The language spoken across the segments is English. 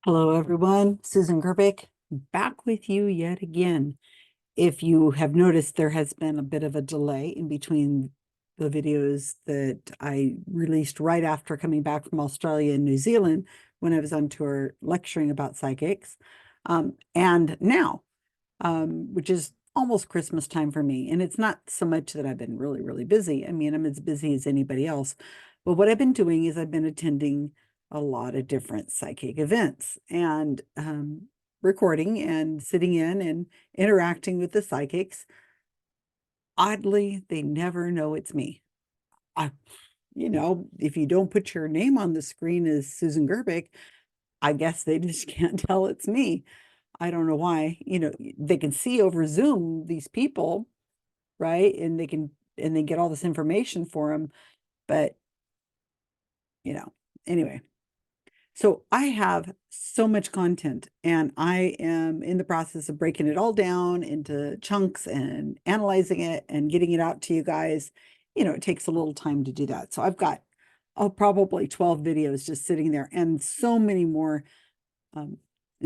Hello, everyone. Susan Gerbic, back with you yet again. If you have noticed, there has been a bit of a delay in between the videos that I released right after coming back from Australia and New Zealand when I was on tour lecturing about psychics, and now, which is almost Christmas time for me. And it's not so much that I've been really, really busy. I mean, I'm as busy as anybody else. But what I've been doing is I've been attending a lot of different psychic events and recording and sitting in and interacting with the psychics. Oddly, they never know it's me. I, if you don't put your name on the screen as Susan Gerbic, I guess they just can't tell it's me. I don't know why. They can see over Zoom these people, right? And they get all this information for them. But, you know, anyway. So I have so much content and I am in the process of breaking it all down into chunks and analyzing it and getting it out to you guys. It takes a little time to do that. So I've got, oh, probably 12 videos just sitting there and so many more um,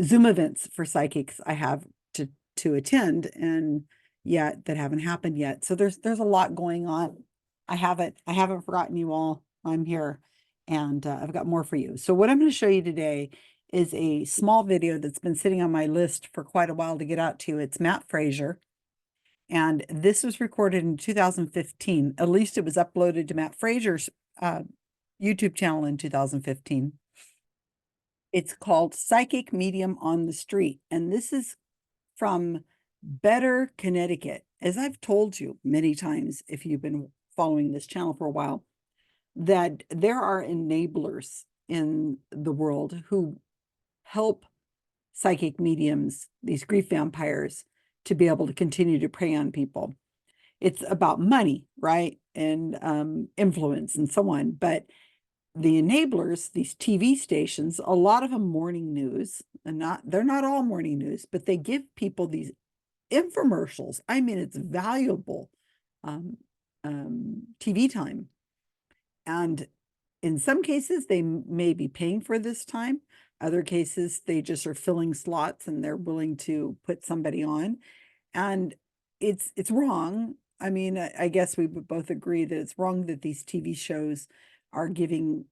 Zoom events for psychics I have to attend and yet that haven't happened yet. So there's a lot going on. I haven't forgotten you all. I'm here and I've got more for you. So what I'm going to show you today is a small video that's been sitting on my list for quite a while to get out to you. It's Matt Fraser. And this was recorded in 2015. At least it was uploaded to Matt Fraser's YouTube channel in 2015. It's called Psychic Medium on the Street. And this is from Better, Connecticut. As I've told you many times, if you've been following this channel for a while, that there are enablers in the world who help psychic mediums, these grief vampires, to be able to continue to prey on people. It's about money, right? And influence and so on. But the enablers, these TV stations, a lot of them morning news, and they're not all morning news, but they give people these infomercials. I mean, it's valuable um, TV time. And in some cases, they may be paying for this time. Other cases, they just are filling slots and they're willing to put somebody on. And it's wrong. I mean, I guess we would both agree that it's wrong that these TV shows are giving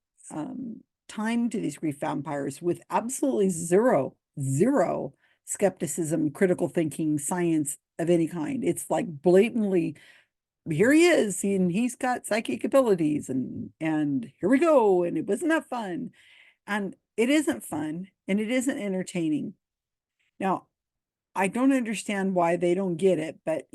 time to these grief vampires with absolutely zero skepticism, critical thinking, science of any kind. It's like blatantly, here he is, and he's got psychic abilities, and here we go, and it wasn't that fun, and it isn't fun, and it isn't entertaining. Now, I don't understand why they don't get it, but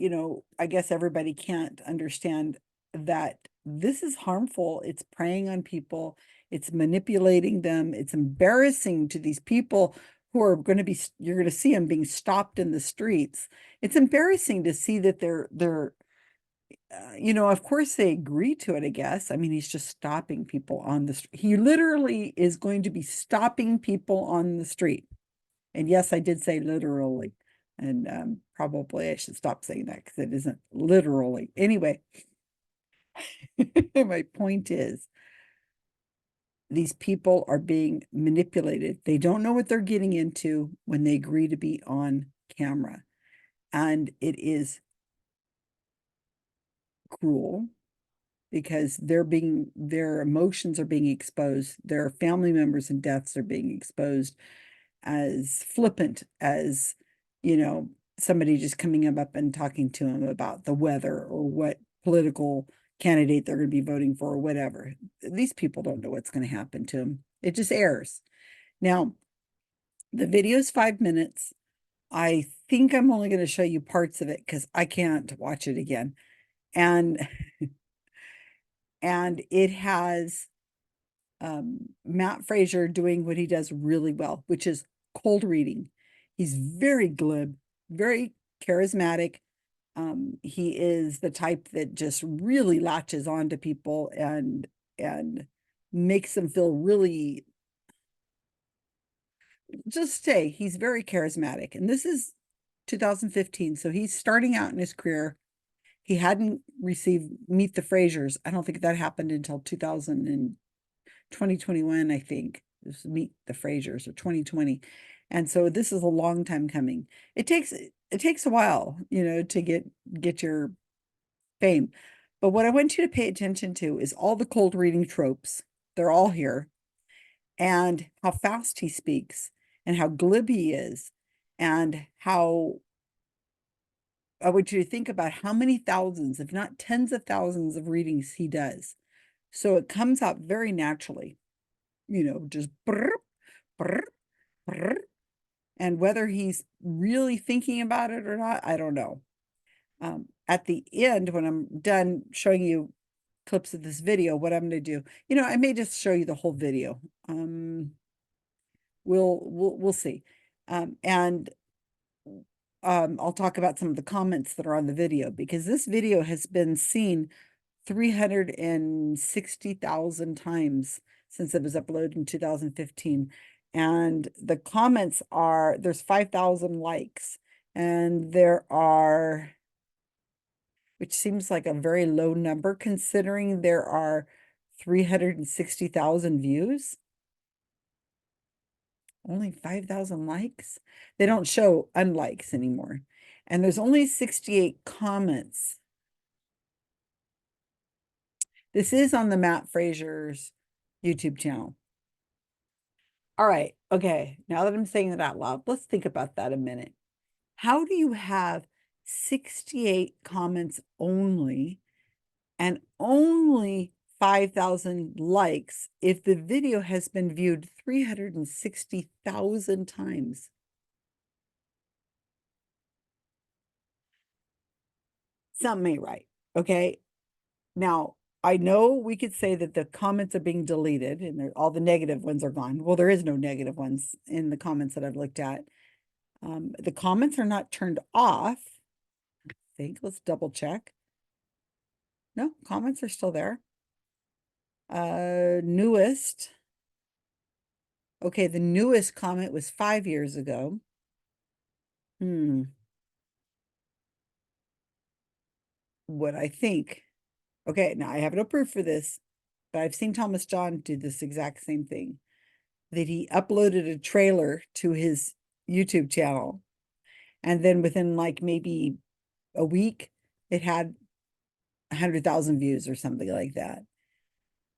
I guess everybody can't understand that this is harmful. It's preying on people, it's manipulating them, it's embarrassing to these people who are going to be, you're going to see them being stopped in the streets. It's embarrassing to see that they're of course they agree to it, I guess. I mean, he's just stopping people on the street. He literally is going to be stopping people on the street. And yes, I did say literally. And probably I should stop saying that because it isn't literally. Anyway, my point is these people are being manipulated. They don't know what they're getting into when they agree to be on camera. And it is cruel because their emotions are being exposed. Their family members and deaths are being exposed as flippant as, you know, somebody just coming up and talking to them about the weather or what political candidate they're going to be voting for or whatever. These people don't know what's going to happen to them. It just airs. Now, the video is 5 minutes. I think I'm only going to show you parts of it because I can't watch it again. And and it has Matt Fraser doing what he does really well, which is cold reading. He's very glib, very charismatic. He is the type that just really latches on to people and makes them feel really, just say he's very charismatic. And this is 2015, so he's starting out in his career. He hadn't received Meet the Frasers. I don't think that happened until 2021, I think, This was Meet the Frasers of 2020. And so this is a long time coming. It takes a while, you know, to get your fame. But what I want you to pay attention to is all the cold reading tropes. They're all here. And how fast he speaks and how glib he is and how I want you to think about how many thousands, if not tens of thousands of readings he does. So it comes out very naturally, you know, just brr, brr, brr. And whether he's really thinking about it or not, I don't know. At the end, when I'm done showing you clips of this video, what I'm going to do, you know, I may just show you the whole video. We'll see. And I'll talk about some of the comments that are on the video, because this video has been seen 360,000 times since it was uploaded in 2015. And the comments are, there's 5,000 likes, and there are, which seems like a very low number considering there are 360,000 views. Only 5,000 likes. They don't show unlikes anymore. And there's only 68 comments. This is on the Matt Fraser's YouTube channel. All right. Okay. Now that I'm saying that out loud, let's think about that a minute. How do you have 68 comments only and only 5,000 likes if the video has been viewed 360,000 times? Something ain't right. Okay. Now, I know we could say that the comments are being deleted and all the negative ones are gone. Well, there is no negative ones in the comments that I've looked at. The comments are not turned off. I think, let's double check. No, comments are still there. Newest. Okay, the newest comment was 5 years ago. What I think. Okay, now I have no proof for this, but I've seen Thomas John do this exact same thing. That he uploaded a trailer to his YouTube channel, and then within like maybe a week, it had 100,000 views or something like that.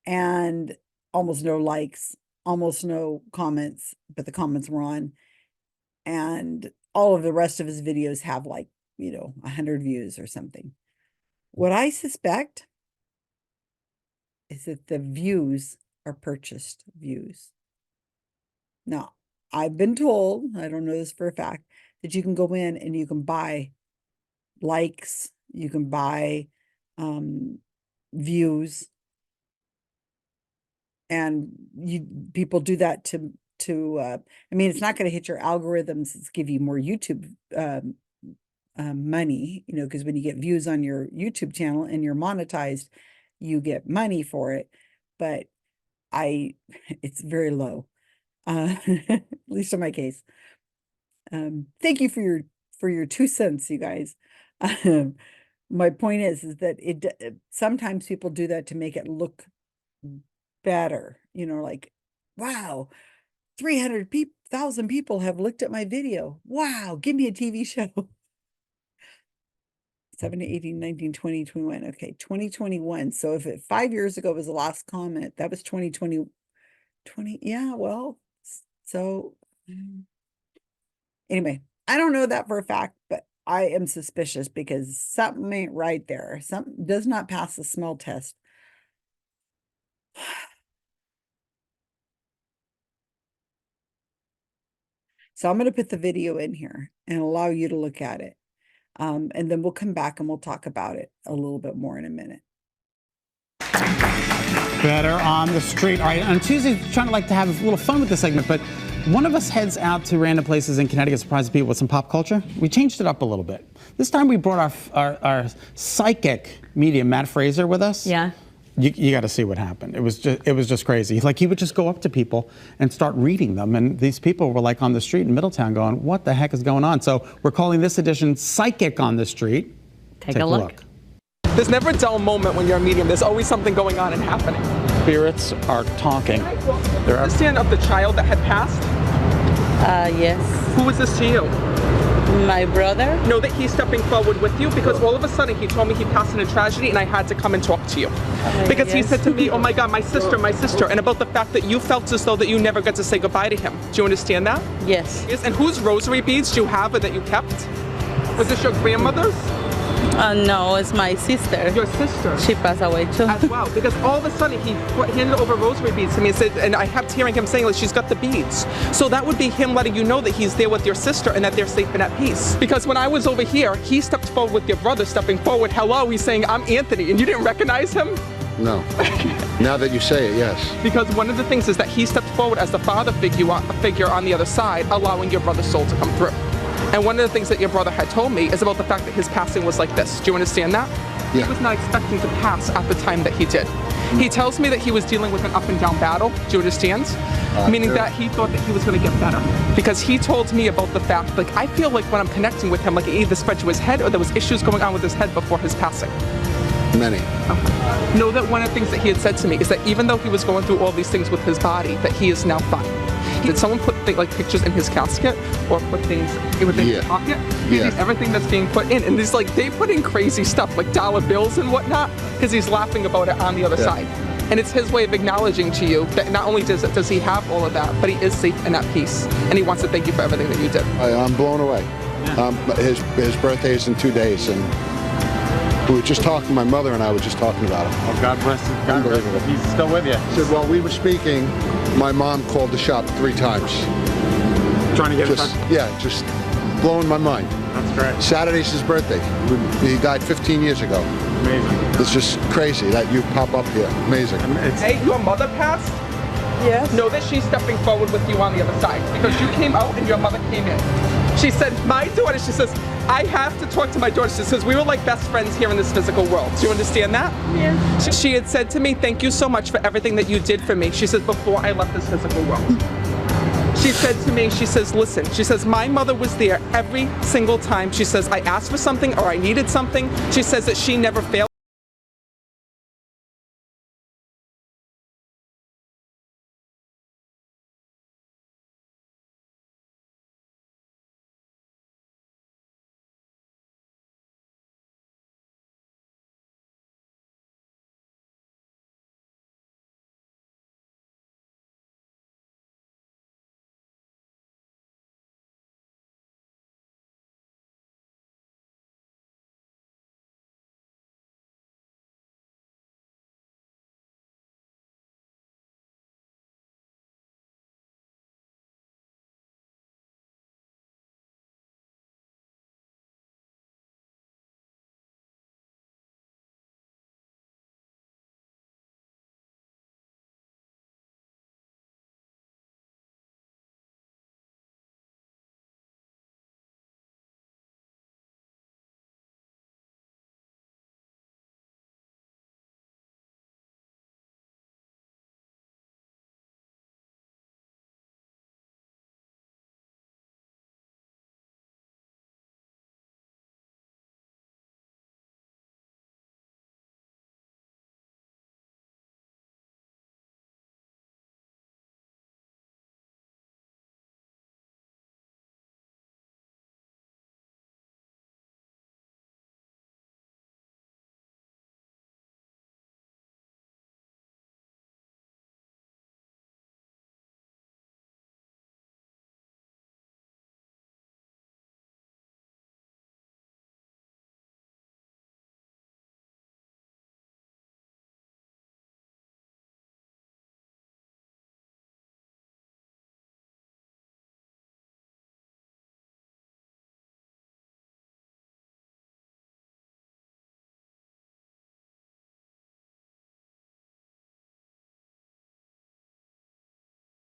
And almost no likes, almost no comments, but the comments were on. And all of the rest of his videos have like, you know, 100 views or something. What I suspect is that the views are purchased views. Now, I've been told, I don't know this for a fact, that you can go in and you can buy likes, you can buy views, and people do that to I mean, it's not going to hit your algorithms, it's give you more YouTube money, you know, because when you get views on your YouTube channel and you're monetized, you get money for it, but it's very low, at least in my case. Thank you for your 2 cents, you guys. My point is that sometimes people do that to make it look better, you know, like, wow, 300,000 people have looked at my video. Wow, give me a TV show. 7, 18, 19, 20, 21. Okay, 2021. So if 5 years ago was the last comment, that was 2020. Yeah, well, so anyway, I don't know that for a fact, but I am suspicious because something ain't right there. Something does not pass the smell test. So I'm going to put the video in here and allow you to look at it. And then we'll come back and we'll talk about it a little bit more in a minute. Better on the street. All right, on Tuesday, trying to have a little fun with this segment, but one of us heads out to random places in Connecticut, surprising people with some pop culture. We changed it up a little bit. This time we brought our psychic medium, Matt Fraser, with us. Yeah. You got to see what happened. It was just crazy. Like, he would just go up to people and start reading them, and these people were like on the street in Middletown going, what the heck is going on? So we're calling this edition Psychic on the Street. Take a look. There's never a dull moment when you're a medium. There's always something going on and happening. spirits are talking. They're Understand of the child that had passed? Yes. Who was this to you? My brother? Know that he's stepping forward with you because all of a sudden he told me he passed in a tragedy and I had to come and talk to you. Because he yes. said to me, oh my God, my sister, and about the fact that you felt as though that you never got to say goodbye to him. Do you understand that? Yes. Yes. And whose rosary beads do you have or that you kept? Was this your grandmother's? No, it's my sister. Your sister? She passed away too. As well, because all of a sudden he handed over rosary beads to me and said, and I kept hearing him saying, like, she's got the beads. So that would be him letting you know that he's there with your sister and that they're safe and at peace. Because when I was over here, he stepped forward with your brother, stepping forward, hello, he's saying, I'm Anthony, and you didn't recognize him? No. Now that you say it, yes. Because one of the things is that he stepped forward as the father figure on the other side, allowing your brother's soul to come through. And one of the things that your brother had told me is about the fact that his passing was like this. Do you understand that? Yeah. He was not expecting to pass at the time that he did. He tells me that he was dealing with an up and down battle. Do you understand? Meaning that he thought that he was going to get better. Because he told me about the fact, like, I feel like when I'm connecting with him, like it either spread to his head or there was issues going on with his head before his passing. Many. Okay. Know that one of the things that he had said to me is that even though he was going through all these things with his body, that he is now fine. Did someone put like pictures in his casket or put things within his pocket? He sees everything that's being put in, and there's like they put in crazy stuff like dollar bills and whatnot because he's laughing about it on the other side. And it's his way of acknowledging to you that not only does he have all of that, but he is safe and at peace, and he wants to thank you for everything that you did. I'm blown away. His birthday is in 2 days, and we were just talking. My mother and I were just talking about him. Oh, God bless him. God bless him. He's still with you. Said while we were speaking, my mom called the shop 3 times. Trying to get just blowing my mind. That's great. Saturday's his birthday. He died 15 years ago. Amazing. It's just crazy that you pop up here. Amazing. Hey, your mother passed? Yes. Know that she's stepping forward with you on the other side because you came out and your mother came in. She said, my daughter, she says, I have to talk to my daughter. She says, we were like best friends here in this physical world. Do you understand that? Yeah. She had said to me, thank you so much for everything that you did for me. She says, before I left this physical world. She said to me, she says, listen, she says, my mother was there every single time. She says, I asked for something or I needed something. She says that she never failed.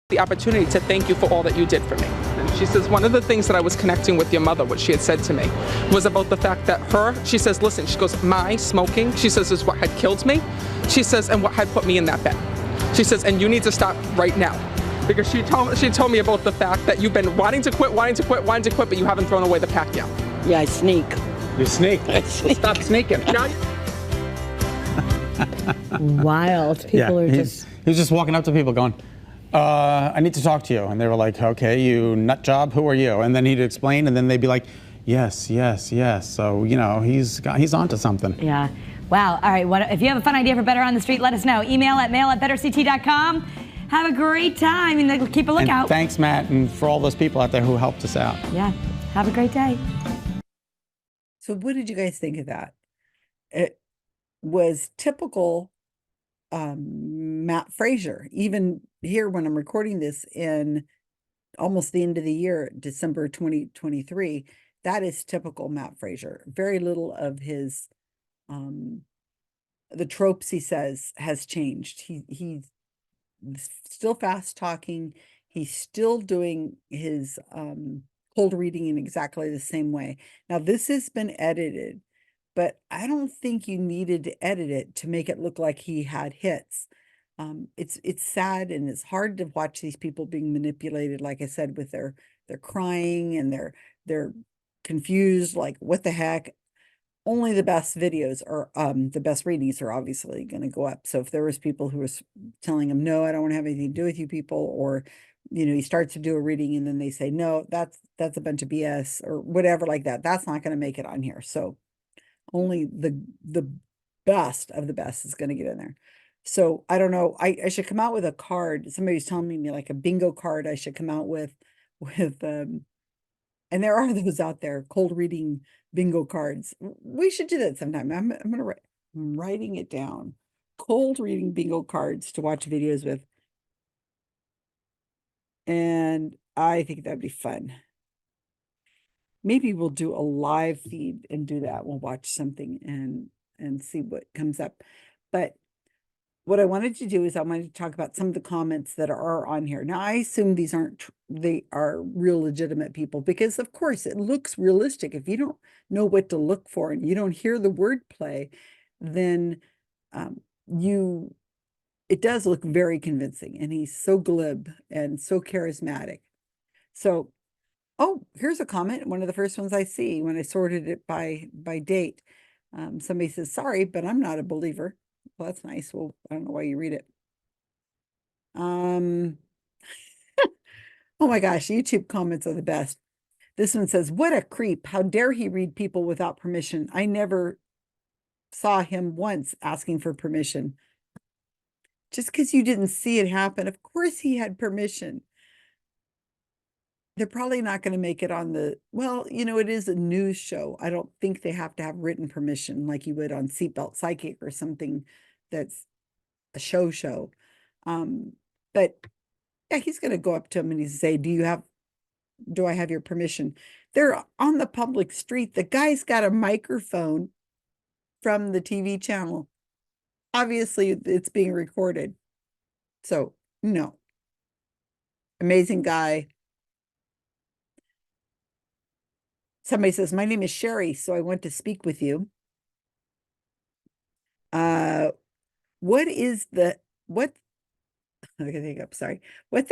The opportunity to thank you for all that you did for me. And she says one of the things that I was connecting with your mother, what she had said to me, was about the fact that she says, listen, she goes, my smoking, she says, is what had killed me. She says, and what had put me in that bed. She says, and you need to stop right now. Because she told me about the fact that you've been wanting to quit, but you haven't thrown away the pack yet. Yeah, I sneak. You sneak. I sneak. Stop sneaking. Now Wild. People are just. He was just walking up to people going, I need to talk to you. And they were like, okay, you nut job, who are you? And then he'd explain, and then they'd be like, yes. So, you know, he's onto something. Yeah. Wow. All right. If you have a fun idea for Better on the Street, let us know. Email at mail@betterct.com. Have a great time and keep a lookout. And thanks, Matt, and for all those people out there who helped us out. Yeah. Have a great day. So what did you guys think of that? It was typical Matt Fraser. Even here when I'm recording this in almost the end of the year, December 2023, that is typical Matt Fraser. Very little of his the tropes he says has changed. He's still fast talking. He's still doing his cold reading in exactly the same way. Now this has been edited, but I don't think you needed to edit it to make it look like he had hits. It's sad and it's hard to watch these people being manipulated, like I said, with their crying and they're confused, like what the heck. Only the best videos or the best readings are obviously going to go up. So if there was people who was telling him, no, I don't want to have anything to do with you people, or, you know, he starts to do a reading and then they say, no, that's a bunch of BS or whatever like that. That's not going to make it on here. So only the best of the best is going to get in there. So I don't know. I should come out with a card. Somebody was telling me like a bingo card I should come out with and there are those out there, cold reading bingo cards. We should do that sometime. I'm writing it down. Cold reading bingo cards to watch videos with. And I think that'd be fun. Maybe we'll do a live feed and do that. We'll watch something and see what comes up. But what I wanted to do is I wanted to talk about some of the comments that are on here. Now, I assume these they are real legitimate people because, of course, it looks realistic. If you don't know what to look for and you don't hear the wordplay, then it does look very convincing. And he's so glib and so charismatic. So, oh, here's a comment. One of the first ones I see when I sorted it by date. Somebody says, sorry, but I'm not a believer. Well, that's nice. Well, I don't know why you read it. Oh my gosh, YouTube comments are the best. This one says, what a creep. How dare he read people without permission? I never saw him once asking for permission. Just because you didn't see it happen, of course he had permission. They're probably not going to make it on well, you know, it is a news show. I don't think they have to have written permission like you would on Seatbelt Psychic or something that's a show. But yeah, he's going to go up to him and he's say, do I have your permission? They're on the public street. The guy's got a microphone from the TV channel. Obviously, it's being recorded. So, no. Amazing guy. Somebody says, my name is Sherry, so I want to speak with you. What the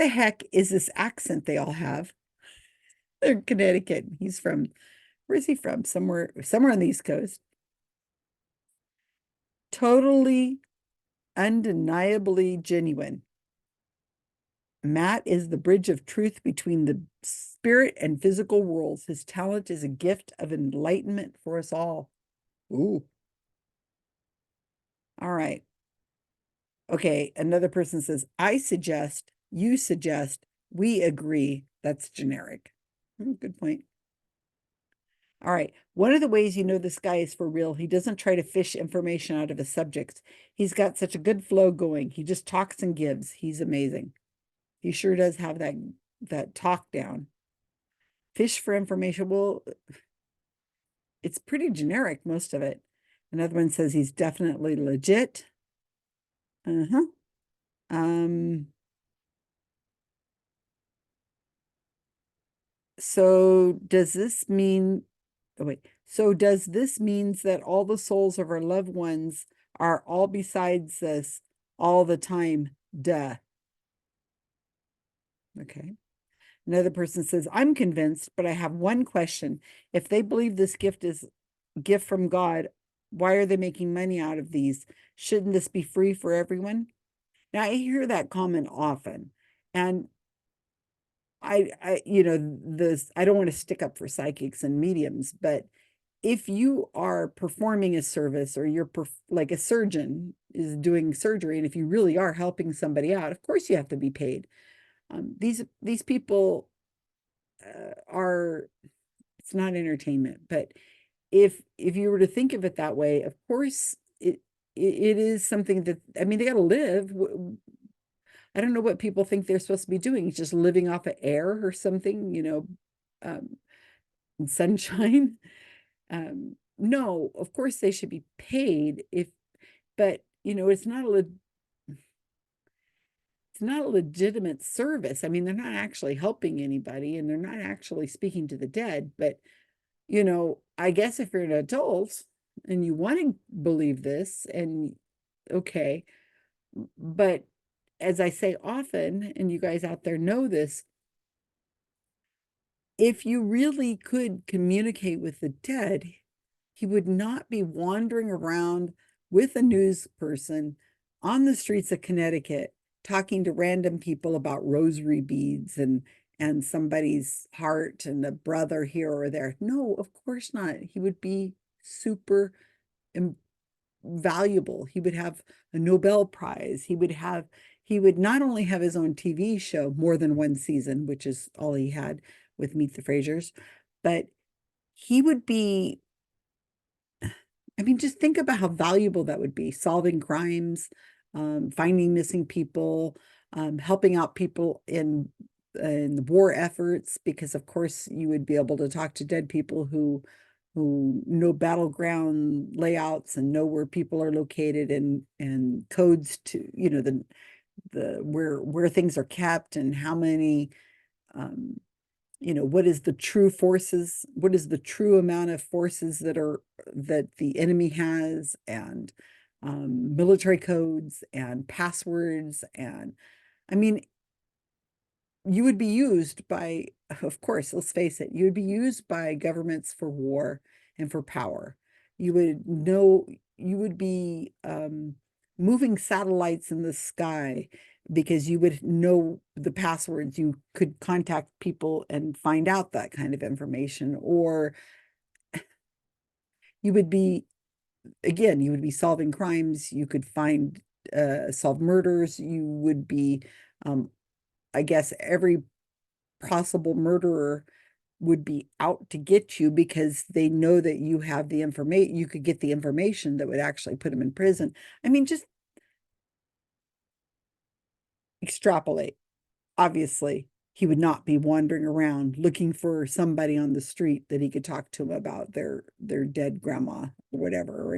heck is this accent they all have? They're in Connecticut. He's from, where's he from? Somewhere on the East Coast. Totally, undeniably genuine. Matt is the bridge of truth between the spirit and physical worlds. His talent is a gift of enlightenment for us all. Ooh. All right. Okay, another person says, I suggest, you suggest, we agree. That's generic. Good point. All right. One of the ways you know this guy is for real, he doesn't try to fish information out of his subjects. He's got such a good flow going. He just talks and gives. He's amazing. He sure does have that talk down. Fish for information. Well, it's pretty generic, most of it. Another one says he's definitely legit. So does this mean, so does this means that all the souls of our loved ones are all besides us all the time? Duh. Okay. Another person says, I'm convinced, but I have one question. If they believe this gift is a gift from God, Why are they making money out of these? Shouldn't this be free for everyone? Now, I hear that comment often, and you know, I don't want to stick up for psychics and mediums, but if you are performing a service, or you're like a surgeon is doing surgery, and if you really are helping somebody out, of course you have to be paid. These people are, it's not entertainment, but if you were to think of it that way, of course it is something that, I mean, they got to live. I don't know what people think they're supposed to be doing, just living off of air or something, you know, and sunshine. No, of course they should be paid, but you know, it's not a legitimate service. I mean, they're not actually helping anybody, and they're not actually speaking to the dead. But you know, I guess if you're an adult and you want to believe this, and okay, but as I say often, and you guys out there know this, if you really could communicate with the dead, he would not be wandering around with a news person on the streets of Connecticut talking to random people about rosary beads and somebody's heart and a brother here or there. No, of course not. He would be super valuable. He would have a Nobel Prize. He would not only have his own TV show, more than one season, which is all he had with Meet the Frasers, but he would be, I mean, just think about how valuable that would be, solving crimes, finding missing people, helping out people in the war efforts, because of course you would be able to talk to dead people who know battleground layouts and know where people are located, and codes to, you know, the where things are kept, and how many, you know, what is the true forces, what is the true amount of forces that the enemy has, and military codes and passwords. And I mean, you would be used by, of course, let's face it, you would be used by governments for war and for power. You would know, you would be moving satellites in the sky because you would know the passwords. You could contact people and find out that kind of information. Or you would be, again, you would be solving crimes. You could solve murders. You would be, I guess, every possible murderer would be out to get you, because they know that you have the information. You could get the information that would actually put him in prison. I mean, just extrapolate. Obviously, he would not be wandering around looking for somebody on the street that he could talk to about their dead grandma or whatever,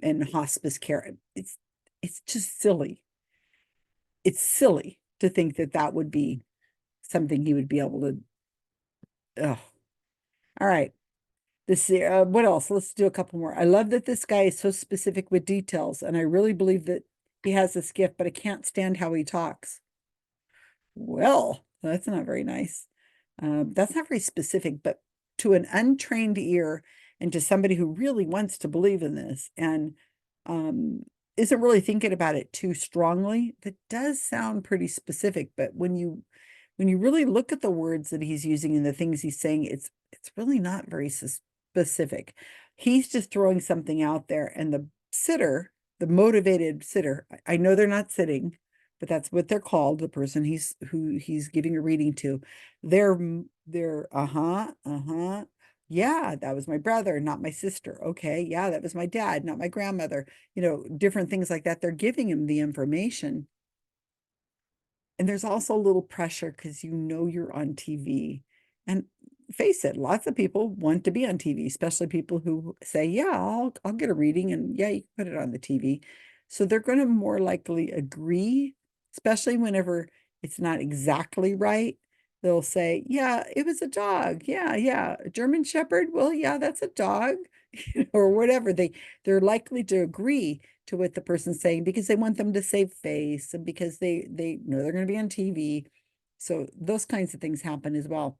and hospice care. It's just silly. It's silly to think that that would be something he would be able to. Oh, all right. What else? Let's do a couple more. I love that this guy is so specific with details, and I really believe that he has this gift, but I can't stand how he talks. Well, that's not very nice. That's not very specific, but to an untrained ear, and to somebody who really wants to believe in this, and isn't really thinking about it too strongly, that does sound pretty specific. But when you really look at the words that he's using and the things he's saying, it's really not very specific. He's just throwing something out there, and the sitter, the motivated sitter, I know they're not sitting, but that's what they're called, the person who he's giving a reading to. They're yeah, that was my brother, not my sister. Okay, yeah, that was my dad, not my grandmother. You know, different things like that. They're giving him the information. And there's also a little pressure because you know you're on TV. And face it, lots of people want to be on TV, especially people who say, yeah, I'll get a reading, and yeah, you can put it on the TV. So they're going to more likely agree, especially whenever it's not exactly right. They'll say, yeah, it was a dog. Yeah, yeah. A German Shepherd. Well, yeah, that's a dog, or whatever. They're likely to agree to what the person's saying because they want them to save face, and because they know they're going to be on TV. So those kinds of things happen as well.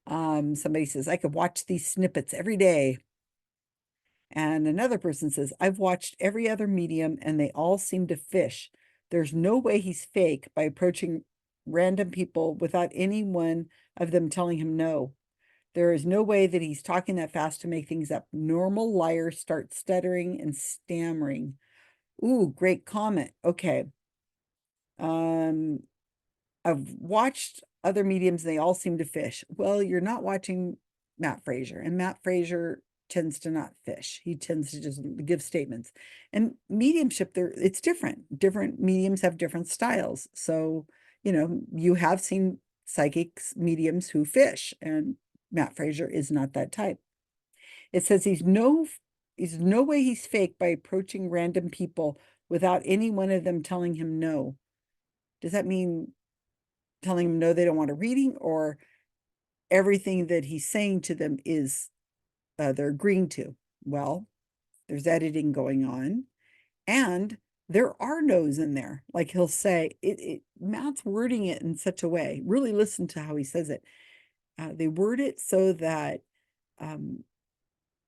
Somebody says, I could watch these snippets every day. And another person says, I've watched every other medium and they all seem to fish. There's no way he's fake by approaching random people without any one of them telling him no. There is no way that he's talking that fast to make things up. Normal liars start stuttering and stammering. Ooh, great comment. Okay. I've watched other mediums, they all seem to fish. Well, you're not watching Matt Fraser, and Matt Fraser tends to not fish. He tends to just give statements. And mediumship, it's different. Different mediums have different styles. So, you have seen psychics, mediums who fish, and Matt Fraser is not that type. It says he's no way he's fake by approaching random people without any one of them telling him no. Does that mean telling them no, they don't want a reading, or everything that he's saying to them is they're agreeing to? Well, there's editing going on, and there are no's in there. Like he'll say, Matt's wording it in such a way. Really listen to how he says it. They word it so that,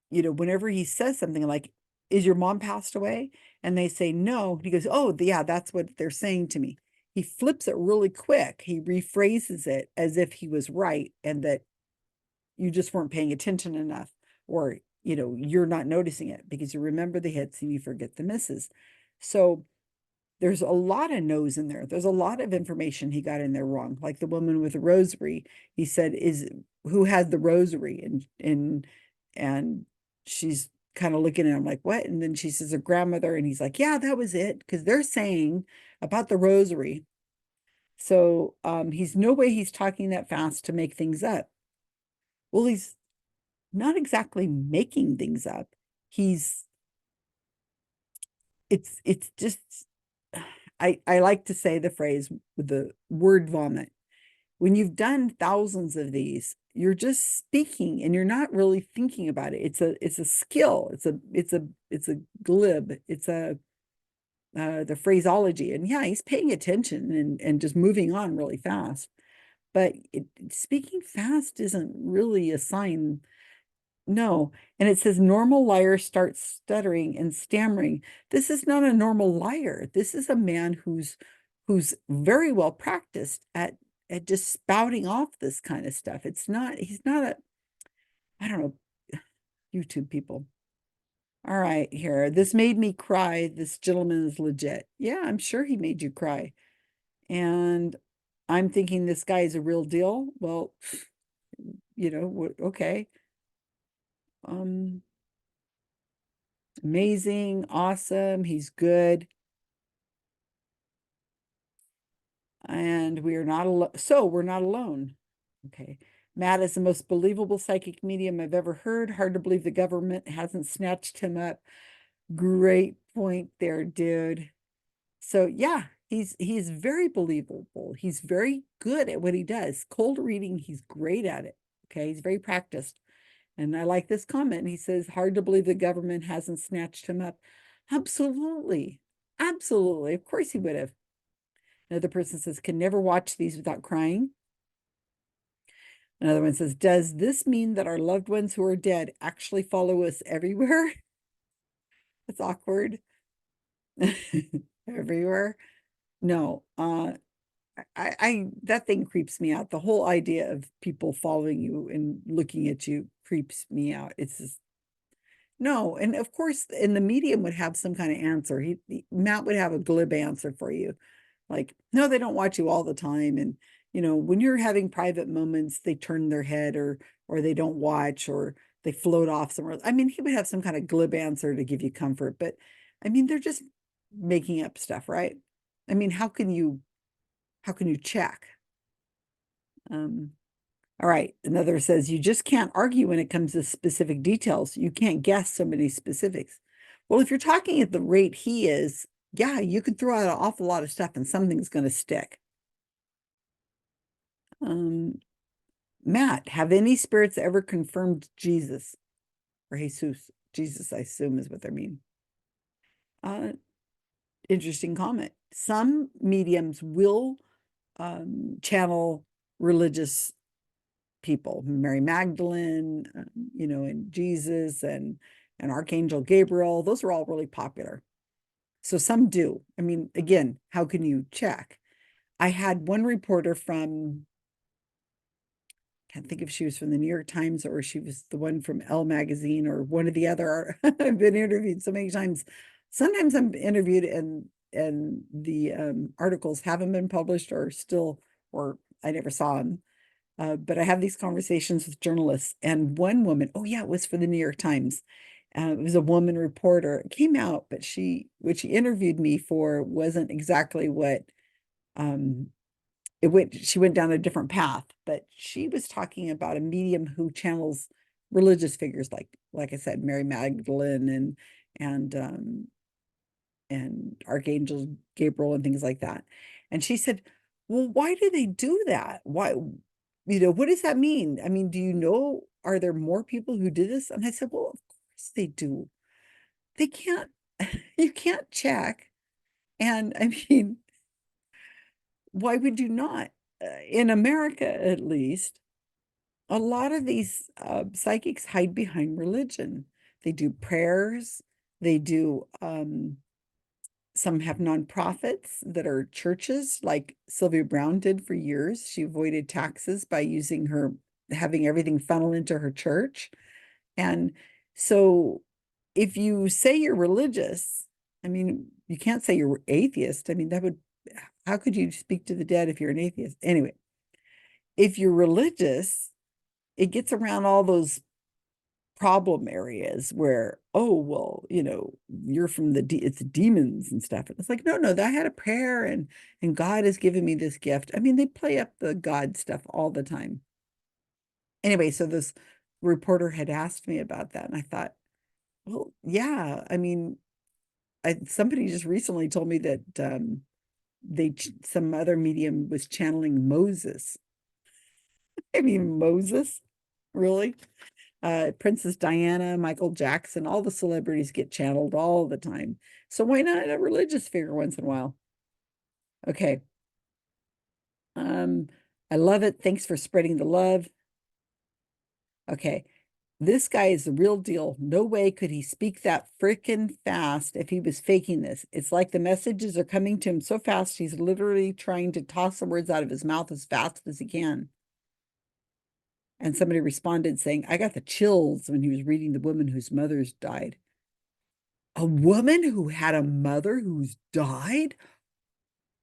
whenever he says something like, is your mom passed away? And they say no. He goes, oh, yeah, that's what they're saying to me. He flips it really quick. He rephrases it as if he was right and that you just weren't paying attention enough, or, you're not noticing it because you remember the hits and you forget the misses. So there's a lot of no's in there. There's a lot of information he got in there wrong. Like the woman with the rosary, he said, who has the rosary? And she's kind of looking at him like, what? And then she says, her grandmother. And he's like, yeah, that was it. Because they're saying about the rosary. So he's no way he's talking that fast to make things up. Well, he's not exactly making things up. It's just, I like to say the phrase with the word vomit. When you've done thousands of these, you're just speaking and you're not really thinking about it. It's a skill. It's a glib. It's the phraseology. And yeah, he's paying attention and just moving on really fast. But speaking fast isn't really a sign. No. And it says normal liar starts stuttering and stammering. This is not a normal liar. This is a man who's very well practiced at just spouting off this kind of stuff. He's not I don't know, YouTube people. All right, here. This made me cry. This gentleman is legit. Yeah, I'm sure he made you cry. And I'm thinking this guy is a real deal. Well, okay. Amazing, awesome, he's good. And we are not alone. So we're not alone. Okay. Matt is the most believable psychic medium I've ever heard. Hard to believe the government hasn't snatched him up. Great point there, dude. So yeah, he's very believable. He's very good at what he does. Cold reading, he's great at it. Okay, he's very practiced. And I like this comment. He says, hard to believe the government hasn't snatched him up. Absolutely. Absolutely. Of course he would have. Another person says, can never watch these without crying. Another one says, does this mean that our loved ones who are dead actually follow us everywhere? That's awkward. Everywhere. No, that thing creeps me out. The whole idea of people following you and looking at you creeps me out. It's just, no. And of course, and the medium would have some kind of answer. Matt would have a glib answer for you. Like, no, they don't watch you all the time. And, when you're having private moments, they turn their head or they don't watch or they float off somewhere. I mean, he would have some kind of glib answer to give you comfort, but I mean, they're just making up stuff, right? I mean, how can you check? All right. Another says, you just can't argue when it comes to specific details. You can't guess so many specifics. Well, if you're talking at the rate he is, yeah, you could throw out an awful lot of stuff and something's going to stick. Matt, have any spirits ever confirmed Jesus or Jesus? Jesus, I assume, is what they mean. Interesting comment. Some mediums will channel religious people, Mary Magdalene, and Jesus, and and Archangel Gabriel. Those are all really popular. So some do. I mean, again, how can you check? I had one reporter from, can't think if she was from the New York Times or she was the one from Elle magazine or one of the other. I've been interviewed so many times. Sometimes I'm interviewed and the articles haven't been published or still, or I never saw them. But I have these conversations with journalists, and one woman, oh yeah, it was for the New York Times. It was a woman reporter. It came out, but what she interviewed me for wasn't exactly what she went down a different path, but she was talking about a medium who channels religious figures like I said, Mary Magdalene and Archangel Gabriel and things like that. And she said, well, why do they do that? Why, what does that mean? I mean, do you know, are there more people who do this? And I said, well, of course they do. They can't, you can't check. And I mean, why would you not? In America, at least, a lot of these psychics hide behind religion. They do prayers. They do, some have nonprofits that are churches, like Sylvia Brown did for years. She avoided taxes by having everything funnel into her church. And so if you say you're religious, I mean, you can't say you're atheist. I mean, how could you speak to the dead if you're an atheist? Anyway, if you're religious, it gets around all those problem areas where, oh, well, you're from it's demons and stuff. And it's like, no, I had a prayer and God has given me this gift. I mean, they play up the God stuff all the time. Anyway, so this reporter had asked me about that, and I thought, well, yeah, I mean, somebody just recently told me that some other medium was channeling Moses. I mean, Moses, really? Princess Diana, Michael Jackson, all the celebrities get channeled all the time. So why not a religious figure once in a while? Okay. I love it. Thanks for spreading the love. Okay. This guy is the real deal. No way could he speak that freaking fast if he was faking this. It's like the messages are coming to him so fast, he's literally trying to toss the words out of his mouth as fast as he can. And somebody responded saying, I got the chills when he was reading the woman whose mother's died. A woman who had a mother who's died?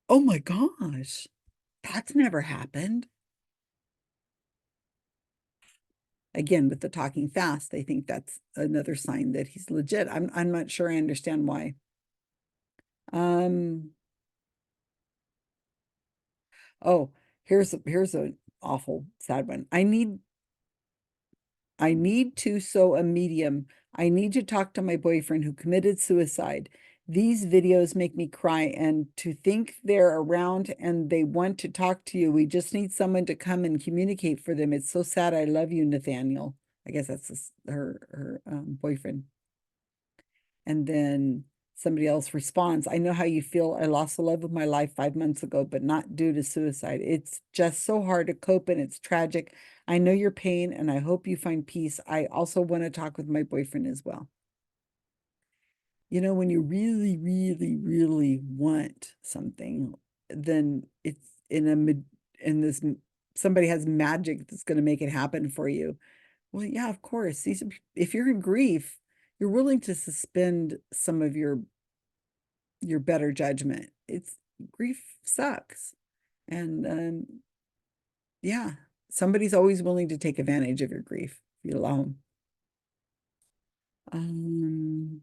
Oh my gosh, that's never happened. Again, with the talking fast, they think that's another sign that he's legit. I'm not sure I understand why. Oh, here's an awful sad one. I need to sow a medium. I need to talk to my boyfriend who committed suicide. These videos make me cry, and to think they're around and they want to talk to you. We just need someone to come and communicate for them. It's so sad. I love you, Nathaniel. I guess that's her boyfriend. And then somebody else responds, I know how you feel. I lost the love of my life 5 months ago, but not due to suicide. It's just so hard to cope and it's tragic. I know your pain and I hope you find peace. I also want to talk with my boyfriend as well. When you really, really, really want something, then it's somebody has magic that's going to make it happen for you. Well, yeah, of course. If you're in grief, you're willing to suspend some of your better judgment. Grief sucks. And yeah, somebody's always willing to take advantage of your grief if you allow them.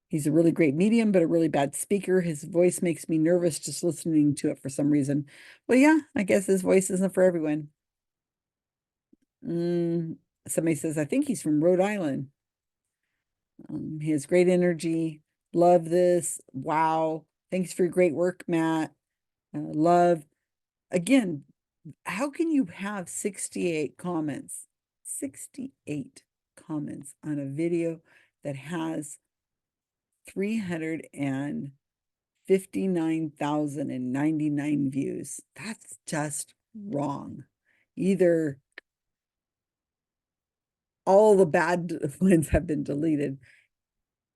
He's a really great medium, but a really bad speaker. His voice makes me nervous just listening to it for some reason. Well, yeah, I guess his voice isn't for everyone. Somebody says, I think he's from Rhode Island. He has great energy. Love this. Wow. Thanks for your great work, Matt. Love. Again, how can you have 68 comments? 68 comments on a video that has 359,099 views. That's just wrong. Either all the bad ones have been deleted,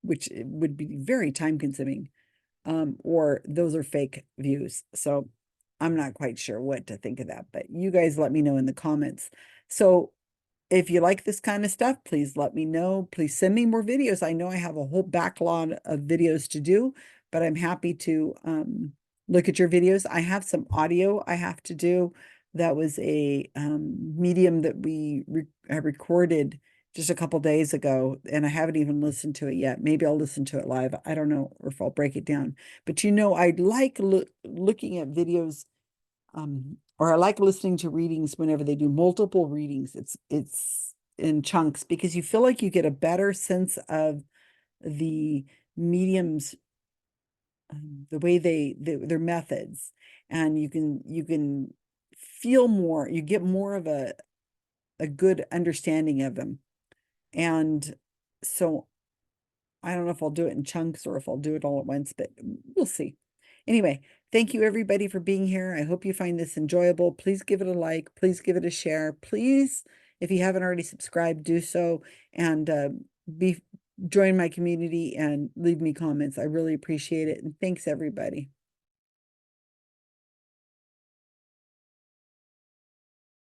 which would be very time consuming. Or those are fake views. So I'm not quite sure what to think of that, but you guys let me know in the comments. So if you like this kind of stuff, please let me know. Please send me more videos. I know I have a whole backlog of videos to do, but I'm happy to look at your videos. I have some audio I have to do. That was a medium that we recorded just a couple days ago, and I haven't even listened to it yet. Maybe I'll listen to it live. I don't know, or if I'll break it down. But I like looking at videos, or I like listening to readings whenever they do multiple readings. It's in chunks, because you feel like you get a better sense of the mediums, the way their methods, and you can feel more. You get more of a good understanding of them. And so I don't know if I'll do it in chunks or if I'll do it all at once, but we'll see. Anyway, thank you everybody for being here. I hope you find this enjoyable. Please give it a like. Please give it a share. Please, if you haven't already subscribed, do so, and join my community and leave me comments. I really appreciate it. And thanks everybody.